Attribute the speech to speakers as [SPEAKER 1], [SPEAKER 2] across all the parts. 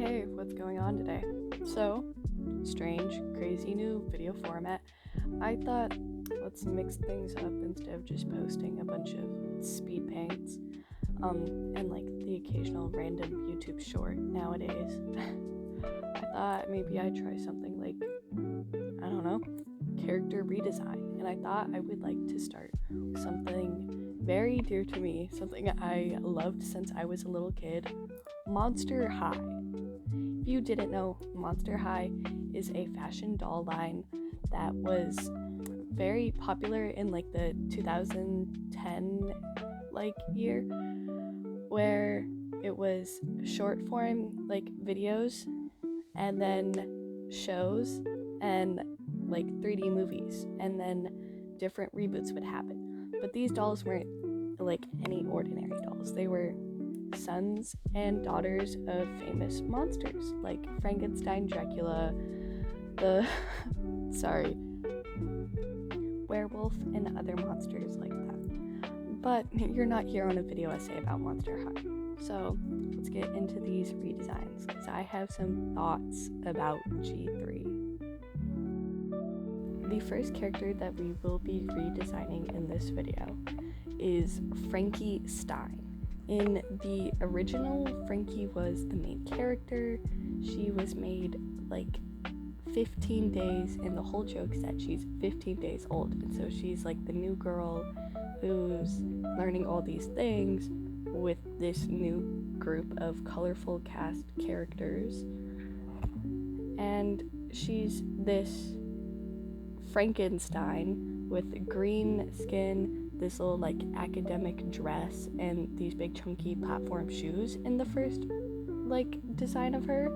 [SPEAKER 1] Hey, what's going on today? So, strange, crazy new video format. I thought, let's mix things up instead of just posting a bunch of speed paints, and like the occasional random YouTube short nowadays. I thought maybe I'd try something like, I don't know, character redesign, and I thought I would like to start with something very dear to me, something I loved since I was a little kid, Monster High. If you didn't know, Monster High is a fashion doll line that was very popular in like the 2010 year, where it was short form like videos and then shows and like 3D movies, and then different reboots would happen. But these dolls weren't like any ordinary dolls. They were sons and daughters of famous monsters like Frankenstein, Dracula, the werewolf, and other monsters like that. But you're not here on a video essay about Monster High. So let's get into these redesigns, because I have some thoughts about G3. The first character that we will be redesigning in this video is Frankie Stein. In the original, Frankie was the main character. She was made like 15 days, and the whole joke is that she's 15 days old, and so she's like the new girl who's learning all these things with this new group of colorful cast characters. And she's this Frankenstein with green skin, this little like academic dress, and these big chunky platform shoes in the first like design of her,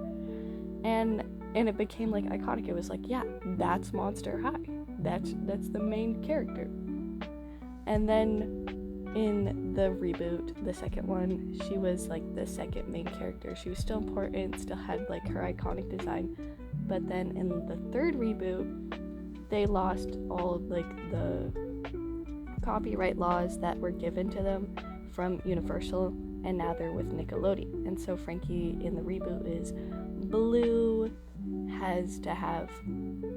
[SPEAKER 1] and it became like iconic. It was like, yeah, that's Monster High, that's the main character. And then in the reboot, the second one, she was like the second main character. She was still important, still had like her iconic design, but then in the third reboot, they lost all like the copyright laws that were given to them from Universal, and now they're with Nickelodeon. And so Frankie in the reboot is blue, has to have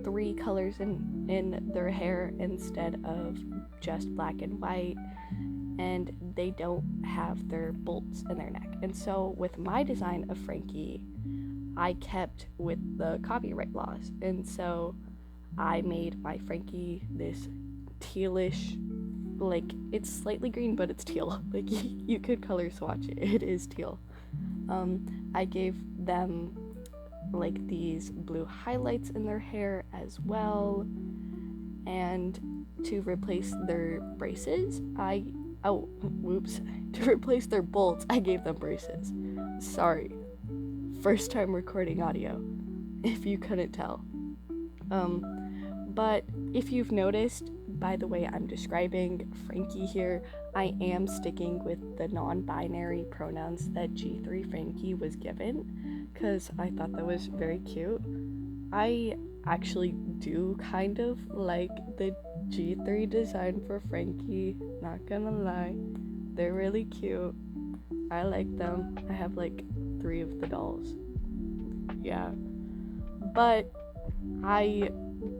[SPEAKER 1] 3 colors in their hair instead of just black and white, and they don't have their bolts in their neck. And so with my design of Frankie, I kept with the copyright laws, and so I made my Frankie this tealish, like it's slightly green but it's teal, like you could color swatch it, it is teal. I gave them like these blue highlights in their hair as well, and to replace their braces, to replace their bolts, I gave them braces. Sorry, first time recording audio, if you couldn't tell. But if you've noticed by the way I'm describing Frankie here, I am sticking with the non-binary pronouns that G3 Frankie was given, because I thought that was very cute. I actually do kind of like the G3 design for Frankie, not gonna lie. They're really cute. I like them. I have like 3 of the dolls. Yeah. But I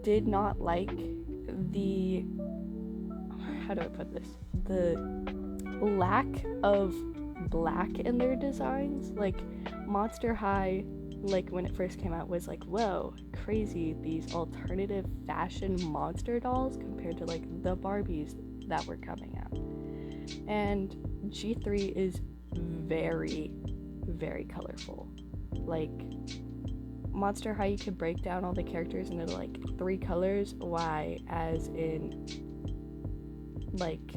[SPEAKER 1] did not like the, how do I put this? The lack of black in their designs. Like Monster High, like when it first came out, was like, whoa, crazy, these alternative fashion monster dolls compared to like the Barbies that were coming out. And G3 is very, very colorful. Like Monster High, you could break down all the characters into like 3 colors, why as in like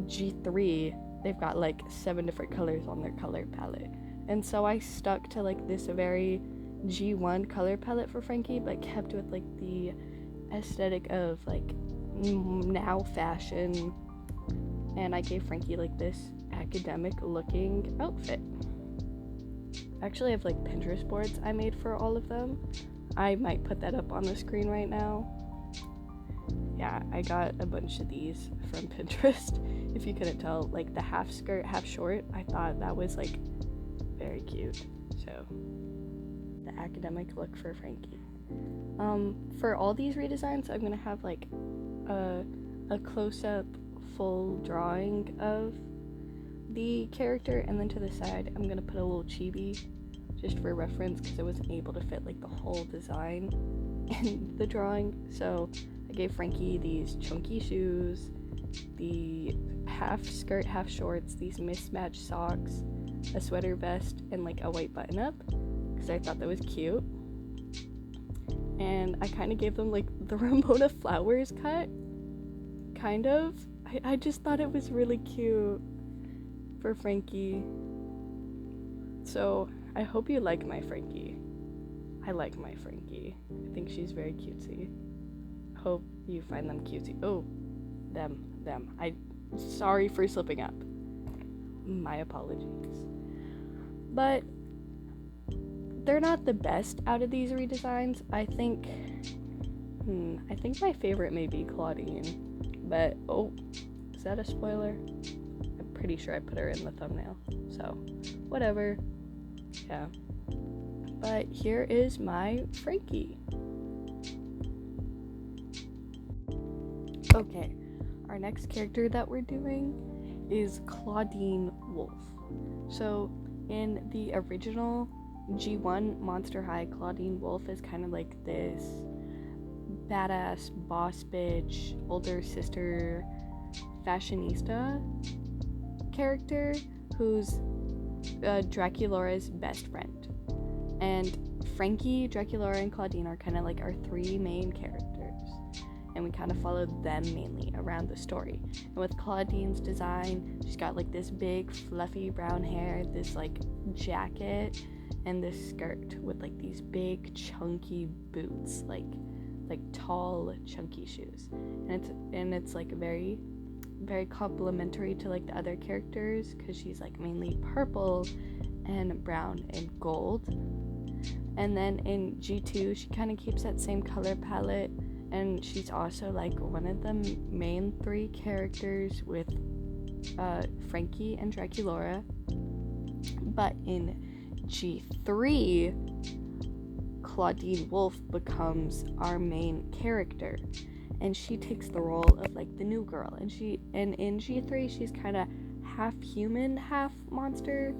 [SPEAKER 1] G3 they've got like 7 different colors on their color palette. And so I stuck to like this very G1 color palette for Frankie, but kept with like the aesthetic of like now fashion, and I gave Frankie like this academic looking outfit. Actually, I have like Pinterest boards I made for all of them. I might put that up on the screen right now. Yeah, I got a bunch of these from Pinterest. If you couldn't tell, like the half skirt, half short, I thought that was like very cute. So, the academic look for Frankie. For all these redesigns, I'm gonna have like a close-up full drawing of the character, and then to the side I'm gonna put a little chibi just for reference, because I wasn't able to fit like the whole design in the drawing. So I gave Frankie these chunky shoes, the half skirt, half shorts, these mismatched socks, a sweater vest, and like a white button up, because I thought that was cute. And I kind of gave them like the Ramona Flowers cut, kind of. I just thought it was really cute for Frankie. So I hope you like my Frankie. I like my Frankie. I think she's very cutesy. Hope you find them cutesy. Oh, them. Sorry for slipping up. My apologies. But they're not the best out of these redesigns. I think my favorite may be Claudine. But, oh, is that a spoiler? I'm pretty sure I put her in the thumbnail. So, whatever. Yeah. But here is my Frankie. Okay, our next character that we're doing is Claudine Wolf. So, in the original G1 Monster High, Claudine Wolf is kind of like this badass boss bitch, older sister, fashionista character who's Draculaura's best friend. And Frankie, Draculaura, and Claudine are kind of like our three main characters, and we kind of followed them mainly around the story. And with Claudine's design, she's got like this big fluffy brown hair, this like jacket, and this skirt with like these big chunky boots, like tall chunky shoes, and it's like very complimentary to like the other characters, because she's like mainly purple and brown and gold. And then in G2 she kind of keeps that same color palette, and she's also like one of the main three characters with Frankie and Draculaura. But in G3, Claudine Wolf becomes our main character, and she takes the role of like the new girl, and in G3 she's kind of half human, half monster.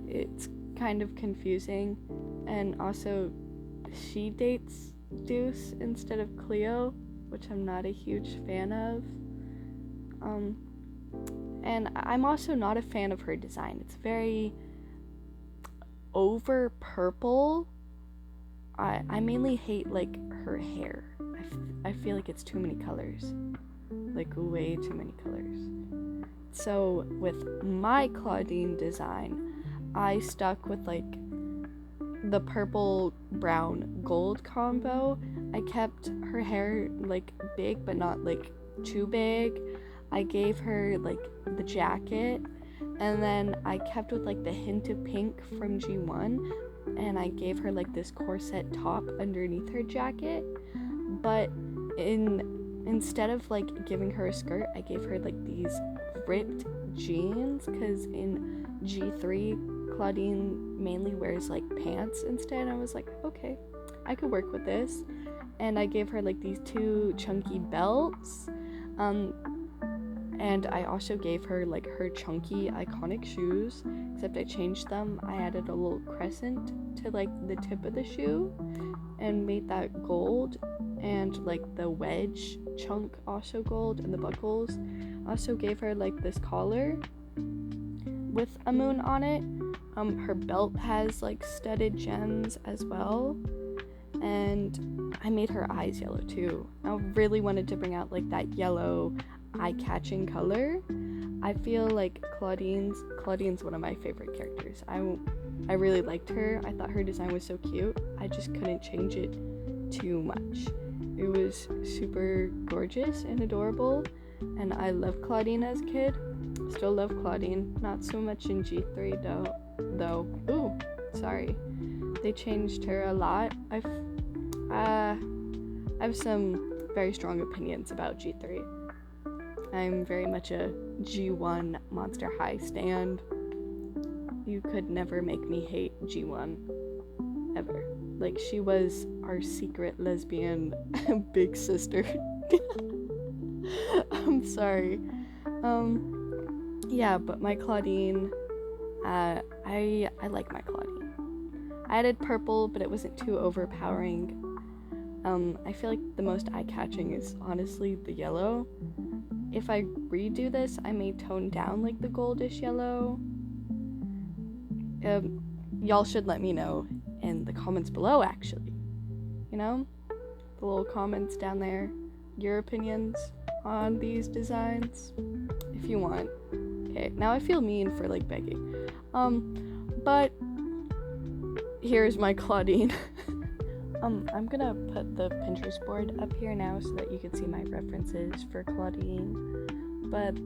[SPEAKER 1] It's kind of confusing. And also she dates Deuce instead of Cleo, which I'm not a huge fan of. And I'm also not a fan of her design. It's very over purple. I mainly hate like her hair. I feel like it's too many colors, like way too many colors. So with my Claudine design, I stuck with like the purple brown gold combo. I kept her hair like big but not like too big. I gave her like the jacket, and then I kept with like the hint of pink from G1, and I gave her like this corset top underneath her jacket. But instead of like giving her a skirt, I gave her like these ripped jeans, because in G3 Claudine mainly wears like pants instead. I was like, okay, I could work with this. And I gave her like these two chunky belts, and I also gave her like her chunky iconic shoes, except I changed them. I added a little crescent to like the tip of the shoe and made that gold, and like the wedge chunk also gold, and the buckles. Also gave her like this collar with a moon on it. Her belt has like studded gems as well, and I made her eyes yellow too. I really wanted to bring out like that yellow eye-catching color. I feel like Claudine's one of my favorite characters. I really liked her. I thought her design was so cute. I just couldn't change it too much. It was super gorgeous and adorable, and I loved Claudine as a kid. Still love Claudine. Not so much in G3 though. Ooh, sorry. They changed her a lot. I have some very strong opinions about G3. I'm very much a G1 Monster High stand. You could never make me hate G1. ever. Like, she was our secret lesbian big sister. I'm sorry. Yeah, but my Claudine, I like my Claudine. I added purple, but it wasn't too overpowering. I feel like the most eye-catching is honestly the yellow. If I redo this, I may tone down like the goldish yellow. Y'all should let me know in the comments below, actually. You know? The little comments down there. Your opinions on these designs, if you want. Okay, now I feel mean for like begging. But here's my Claudine. I'm gonna put the Pinterest board up here now so that you can see my references for Claudine. But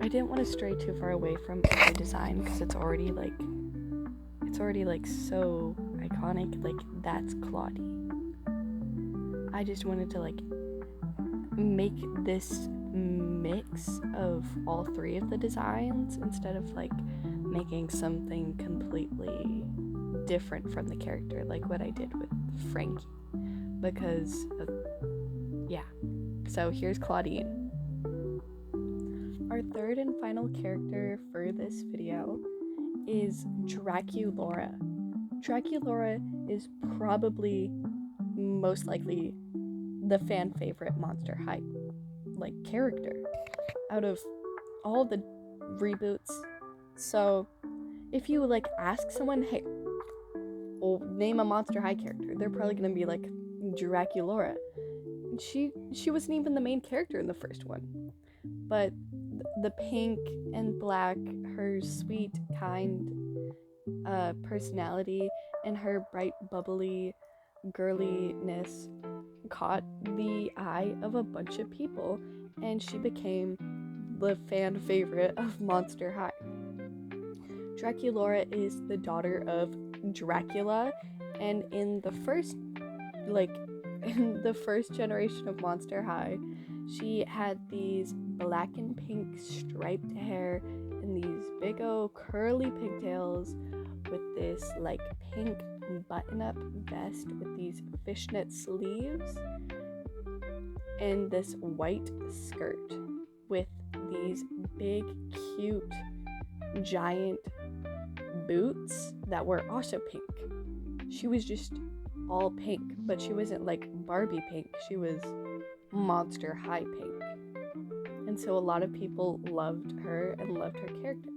[SPEAKER 1] I didn't want to stray too far away from the design because it's already like so iconic. Like, that's Claudine. I just wanted to like make this mix of all three of the designs instead of like making something completely different from the character, like what I did with Frankie, because yeah. So here's Claudine. Our third and final character for this video is Draculaura. Draculaura is probably most likely the fan favorite Monster High like character out of all the reboots. So if you like ask someone, hey, well, name a Monster High character, they're probably gonna be like Draculaura. She wasn't even the main character in the first one, but the pink and black, her sweet, kind personality, and her bright, bubbly girliness caught the eye of a bunch of people, and she became the fan favorite of Monster High. Draculaura is the daughter of Dracula, and in the first generation of Monster High, she had these black and pink striped hair and these big old curly pigtails with this like pink button-up vest with these fishnet sleeves and this white skirt with these big, cute, giant boots that were also pink. She was just all pink, but she wasn't like Barbie pink. She was Monster High pink. And so a lot of people loved her and loved her character.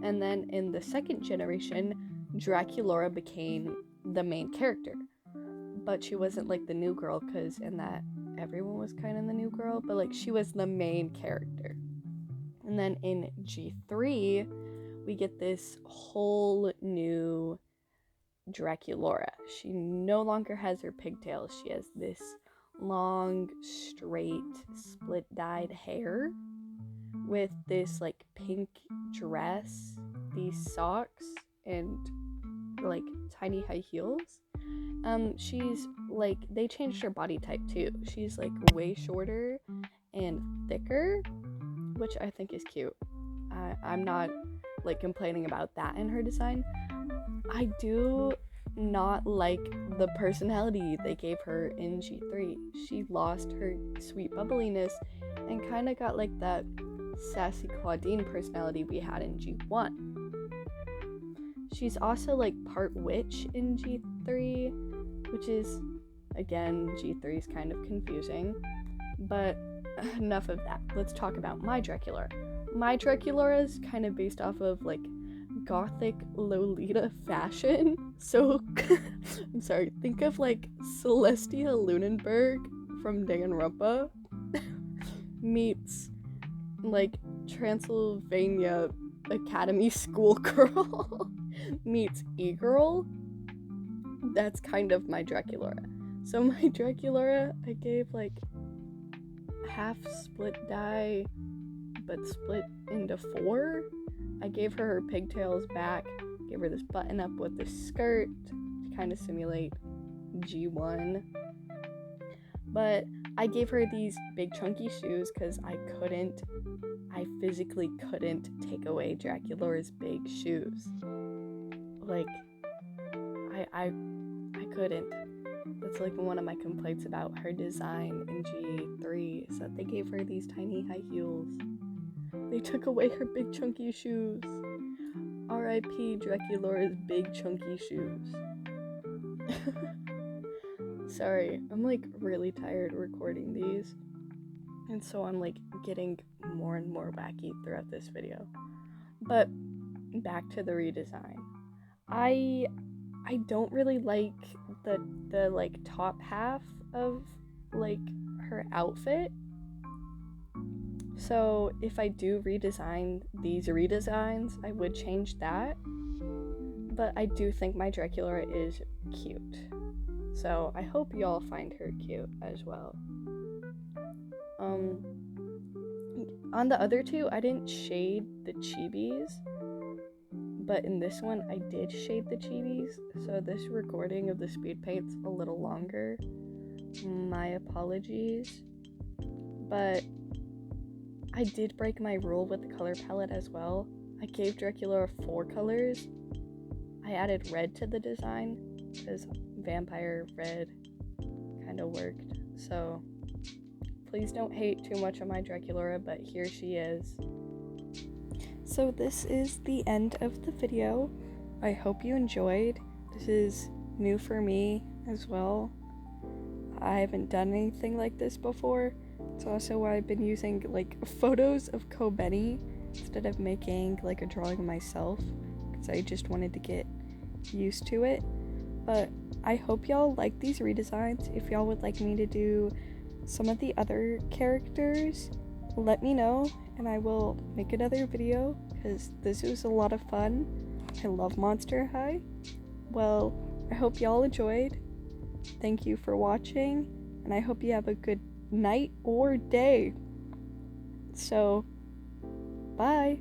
[SPEAKER 1] And then in the second generation, Draculaura became the main character. But she wasn't like the new girl, because in that everyone was kind of the new girl, but like she was the main character. And then in G3, we get this whole new Draculaura. She no longer has her pigtails. She has this long, straight, split-dyed hair with this like pink dress, these socks, and like tiny high heels. She's like, they changed her body type too. She's like way shorter and thicker, which I think is cute. I'm not like complaining about that in her design. I do not like the personality they gave her in G3. She lost her sweet bubbliness and kind of got like that sassy Claudine personality we had in G1. She's also like part witch in G3, which is, again, G3 is kind of confusing, but enough of that. Let's talk about my Draculaura. My Draculaura is kind of based off of like gothic Lolita fashion. So I'm sorry, think of like Celestia Lunenburg from Danganronpa meets like Transylvania Academy schoolgirl meets e-girl. That's kind of my Draculaura. So my Draculaura, I gave like half split dye but split into 4. I gave her pigtails back, gave her this button up with this skirt to kind of simulate G1. But I gave her these big chunky shoes because I physically couldn't take away Draculaura's big shoes. Like, I couldn't. That's like one of my complaints about her design in G3 is that they gave her these tiny high heels. They took away her big chunky shoes. R.I.P. Draculaura's big chunky shoes. Sorry, I'm like really tired recording these, and so I'm like getting more and more wacky throughout this video. But back to the redesign. I don't really like the like top half of like her outfit. So if I do redesign these redesigns, I would change that. But I do think my Draculaura is cute. So I hope y'all find her cute as well. On the other two, I didn't shade the chibis, but in this one, I did shade the chibis. So this recording of the speed paint's a little longer. My apologies. But I did break my rule with the color palette as well. I gave Draculaura 4 colors. I added red to the design because vampire red kind of worked. So please don't hate too much on my Draculaura, but here she is. So this is the end of the video. I hope you enjoyed. This is new for me as well. I haven't done anything like this before. It's also why I've been using like photos of Kobeni instead of making like a drawing of myself, because I just wanted to get used to it. But I hope y'all like these redesigns. If y'all would like me to do some of the other characters, let me know and I will make another video, because this was a lot of fun. I love Monster High. Well, I hope y'all enjoyed. Thank you for watching, and I hope you have a good night or day. So, bye.